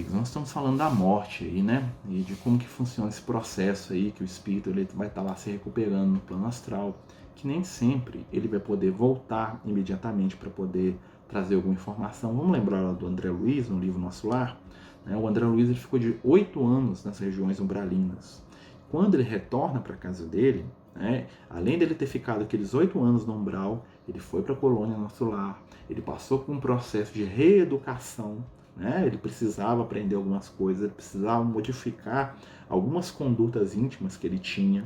amigos, nós estamos falando da morte aí, né? E de como que funciona esse processo aí, que o espírito ele vai estar lá se recuperando no plano astral, que nem sempre ele vai poder voltar imediatamente para poder trazer alguma informação. Vamos lembrar lá do André Luiz, no livro Nosso Lar, né? O André Luiz ele ficou de 8 anos nas regiões umbralinas. Quando ele retorna para a casa dele, né, além dele ter ficado aqueles 8 anos no umbral, ele foi para a colônia Nosso Lar, ele passou por um processo de reeducação, né? Ele precisava aprender algumas coisas, ele precisava modificar algumas condutas íntimas que ele tinha,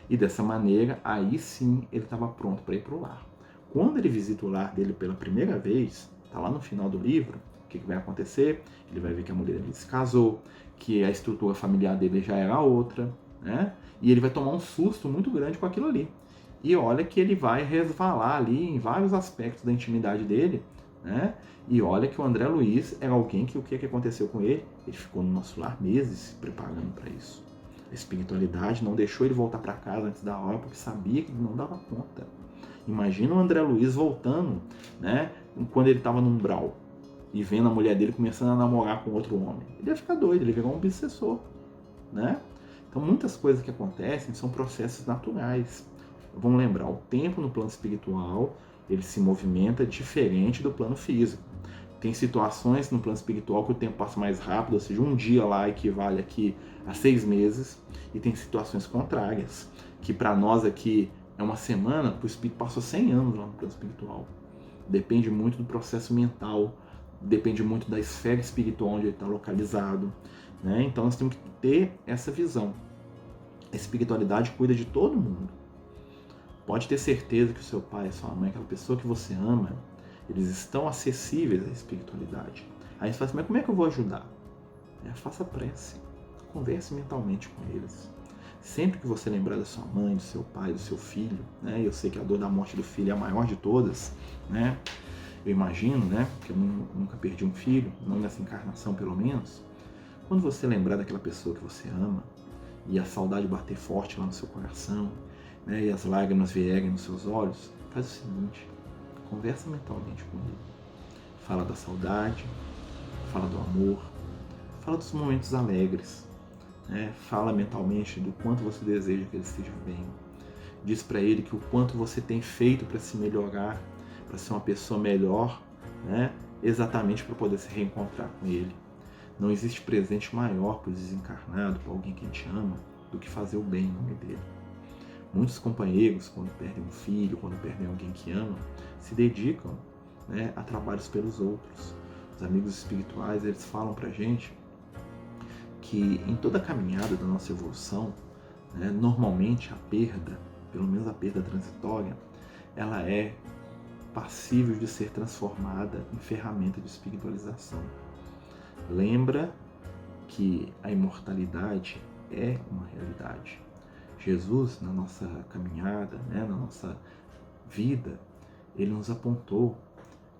e dessa maneira, aí sim, ele estava pronto para ir para o lar. Quando ele visita o lar dele pela primeira vez, está lá no final do livro, o que vai acontecer? Ele vai ver que a mulher dele se casou, que a estrutura familiar dele já era outra, né? E ele vai tomar um susto muito grande com aquilo ali. E olha que ele vai resvalar ali em vários aspectos da intimidade dele, né? E olha que o André Luiz era alguém que o que aconteceu com ele? Ele ficou no Nosso Lar meses se preparando para isso. A espiritualidade não deixou ele voltar para casa antes da hora porque sabia que ele não dava conta. Imagina o André Luiz voltando, né? Quando ele estava no umbral e vendo a mulher dele começando a namorar com outro homem. Ele ia ficar doido, ele virou um obsessor, né? Então muitas coisas que acontecem são processos naturais. Vamos lembrar, o tempo no plano espiritual ele se movimenta diferente do plano físico. Tem situações no plano espiritual que o tempo passa mais rápido, ou seja, um dia lá equivale aqui a 6 meses, e tem situações contrárias, que para nós aqui é uma semana, para o espírito passou 100 anos lá no plano espiritual. Depende muito do processo mental, depende muito da esfera espiritual onde ele está localizado, né? Então nós temos que ter essa visão. A espiritualidade cuida de todo mundo. Pode ter certeza que o seu pai, a sua mãe, aquela pessoa que você ama, eles estão acessíveis à espiritualidade. Aí você fala assim, mas como é que eu vou ajudar? Faça prece, converse mentalmente com eles. Sempre que você lembrar da sua mãe, do seu pai, do seu filho, né? Eu sei que a dor da morte do filho é a maior de todas, né? Eu imagino, né? Porque eu nunca perdi um filho, não nessa encarnação pelo menos. Quando você lembrar daquela pessoa que você ama e a saudade bater forte lá no seu coração, né, e as lágrimas vierem nos seus olhos, faz o seguinte, conversa mentalmente com ele. Fala da saudade, fala do amor, fala dos momentos alegres, né? Fala mentalmente do quanto você deseja que ele esteja bem. Diz para ele que o quanto você tem feito para se melhorar, para ser uma pessoa melhor, né? Exatamente para poder se reencontrar com ele. Não existe presente maior para o desencarnado, para alguém que a gente ama, do que fazer o bem em nome dele. Muitos companheiros, quando perdem um filho, quando perdem alguém que ama, se dedicam, né, a trabalhos pelos outros. Os amigos espirituais, eles falam pra gente que em toda a caminhada da nossa evolução, né, normalmente a perda, pelo menos a perda transitória, ela é passível de ser transformada em ferramenta de espiritualização. Lembra que a imortalidade é uma realidade. Jesus, na nossa caminhada, né, na nossa vida, ele nos apontou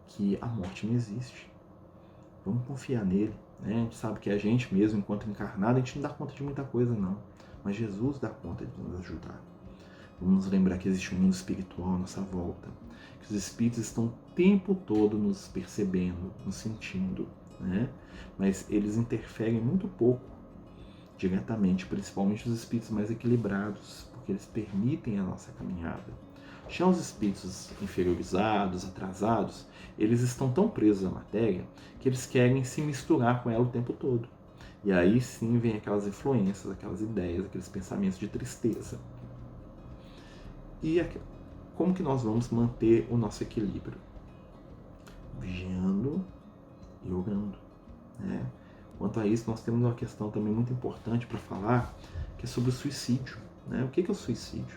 que a morte não existe. Vamos confiar nele, né? A gente sabe que a gente mesmo, enquanto encarnado, a gente não dá conta de muita coisa não, mas Jesus dá conta de nos ajudar. Vamos nos lembrar que existe um mundo espiritual à nossa volta, que os espíritos estão o tempo todo nos percebendo, nos sentindo, né? Mas eles interferem muito pouco diretamente, principalmente os espíritos mais equilibrados, porque eles permitem a nossa caminhada. Já os espíritos inferiorizados, atrasados, eles estão tão presos à matéria que eles querem se misturar com ela o tempo todo. E aí sim vem aquelas influências, aquelas ideias, aqueles pensamentos de tristeza. E como que nós vamos manter o nosso equilíbrio? Vigiando e orando, né? Quanto a isso, nós temos uma questão também muito importante para falar, que é sobre o suicídio, né? O que é o suicídio?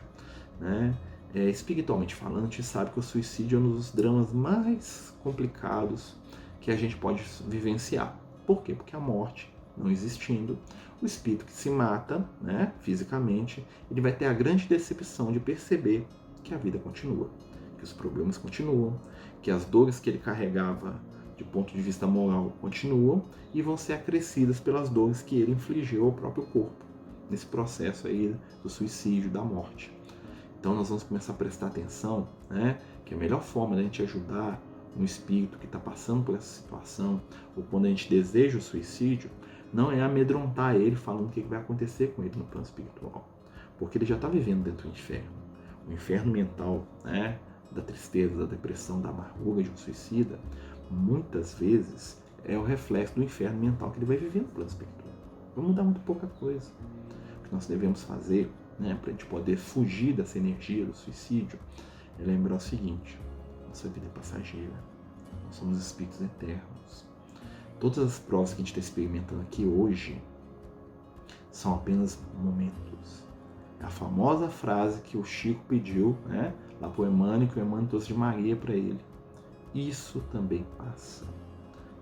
Né? Espiritualmente falando, a gente sabe que o suicídio é um dos dramas mais complicados que a gente pode vivenciar. Por quê? Porque a morte, não existindo, o espírito que se mata, né, fisicamente, ele vai ter a grande decepção de perceber que a vida continua, que os problemas continuam, que as dores que ele carregava de ponto de vista moral continuam e vão ser acrescidas pelas dores que ele infligiu ao próprio corpo nesse processo aí do suicídio, da morte. Então nós vamos começar a prestar atenção, né, que a melhor forma da gente ajudar um espírito que está passando por essa situação, ou quando a gente deseja o suicídio, não é amedrontar ele falando o que vai acontecer com ele no plano espiritual, porque ele já está vivendo dentro do inferno. O inferno mental, né, da tristeza, da depressão, da amargura de um suicida, muitas vezes é o reflexo do inferno mental que ele vai viver no plano espiritual. Vai mudar muito pouca coisa. O que nós devemos fazer, né, para a gente poder fugir dessa energia do suicídio, é lembrar o seguinte: nossa vida é passageira, nós somos espíritos eternos. Todas as provas que a gente está experimentando aqui hoje são apenas momentos. É a famosa frase que o Chico pediu, né, lá para o Emmanuel, que o Emmanuel trouxe de Maria para ele. Isso também passa.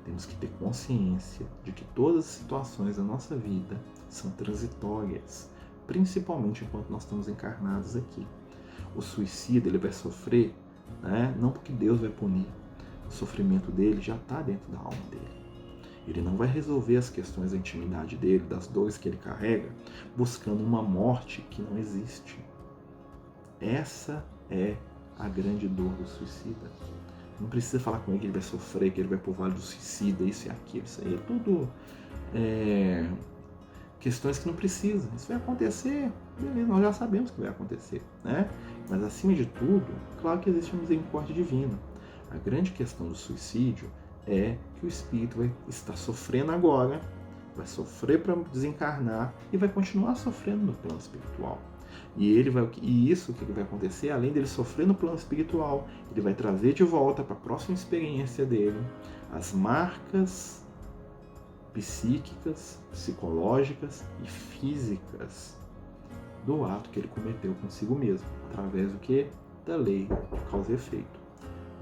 Temos que ter consciência de que todas as situações da nossa vida são transitórias, principalmente enquanto nós estamos encarnados aqui. O suicida, ele vai sofrer, né, não porque Deus vai punir. O sofrimento dele já está dentro da alma dele. Ele não vai resolver as questões da intimidade dele, das dores que ele carrega, buscando uma morte que não existe. Essa é a grande dor do suicida. Não precisa falar com ele que ele vai sofrer, que ele vai pro vale do suicida, isso e aquilo. Isso aí é tudo questões que não precisam. Isso vai acontecer, beleza, nós já sabemos que vai acontecer, né? Mas acima de tudo, claro que existe uma misericórdia divina. A grande questão do suicídio é que o espírito vai estar sofrendo agora, vai sofrer para desencarnar e vai continuar sofrendo no plano espiritual. E isso que vai acontecer, além dele sofrer no plano espiritual, ele vai trazer de volta para a próxima experiência dele as marcas psíquicas, psicológicas e físicas do ato que ele cometeu consigo mesmo, através do que? Da lei de causa e efeito.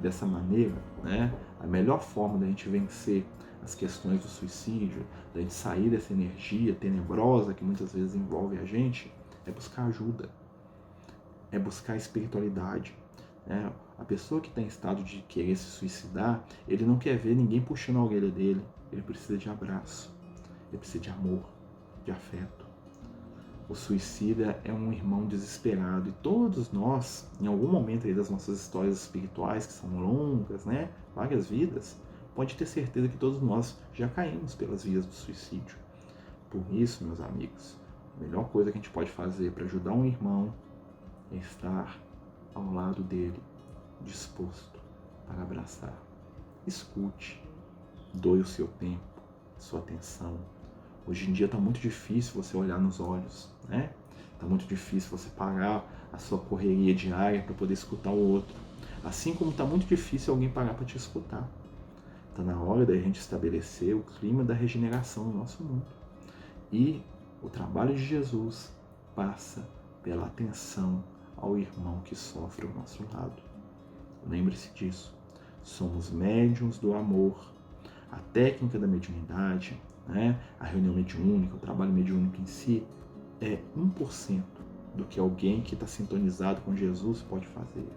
Dessa maneira, né, a melhor forma da gente vencer as questões do suicídio, da gente sair dessa energia tenebrosa que muitas vezes envolve a gente, é buscar ajuda, é buscar espiritualidade. Né? A pessoa que está em estado de querer se suicidar, ele não quer ver ninguém puxando a orelha dele, ele precisa de abraço, ele precisa de amor, de afeto. O suicida é um irmão desesperado e todos nós, em algum momento aí das nossas histórias espirituais, que são longas, né, várias vidas, pode ter certeza que todos nós já caímos pelas vias do suicídio. Por isso, meus amigos, a melhor coisa que a gente pode fazer para ajudar um irmão é estar ao lado dele, disposto para abraçar. Escute, doe o seu tempo, sua atenção. Hoje em dia está muito difícil você olhar nos olhos, né? Está muito difícil você parar a sua correria diária para poder escutar o outro. Assim como está muito difícil alguém parar para te escutar. Está na hora da gente estabelecer o clima da regeneração no nosso mundo. E o trabalho de Jesus passa pela atenção ao irmão que sofre ao nosso lado. Lembre-se disso. Somos médiuns do amor. A técnica da mediunidade, né, a reunião mediúnica, o trabalho mediúnico em si, é 1% do que alguém que está sintonizado com Jesus pode fazer.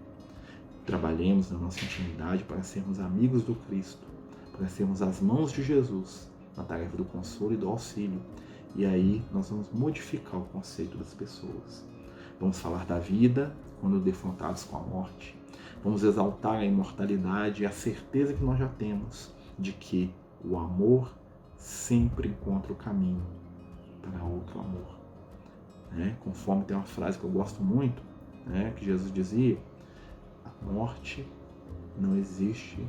Trabalhemos na nossa intimidade para sermos amigos do Cristo, para sermos as mãos de Jesus na tarefa do consolo e do auxílio. E aí nós vamos modificar o conceito das pessoas. Vamos falar da vida quando defrontados com a morte. Vamos exaltar a imortalidade e a certeza que nós já temos de que o amor sempre encontra o caminho para outro amor. Né? Conforme tem uma frase que eu gosto muito, né, que Jesus dizia: a morte não existe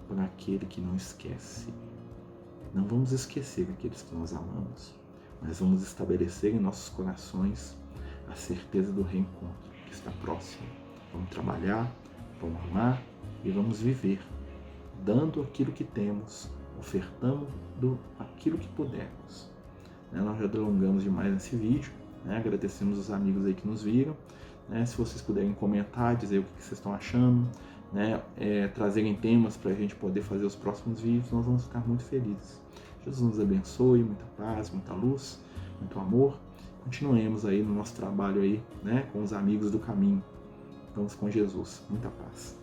para aquele que não esquece. Não vamos esquecer aqueles que nós amamos, mas vamos estabelecer em nossos corações a certeza do reencontro que está próximo. Vamos trabalhar, vamos amar e vamos viver, dando aquilo que temos, ofertando aquilo que pudermos. Nós já delongamos demais nesse vídeo, né? Agradecemos os amigos aí que nos viram. Né? Se vocês puderem comentar, dizer o que vocês estão achando, né? Trazerem temas para a gente poder fazer os próximos vídeos, nós vamos ficar muito felizes. Jesus nos abençoe, muita paz, muita luz, muito amor. Continuemos aí no nosso trabalho aí, né? Com os amigos do caminho. Vamos com Jesus. Muita paz.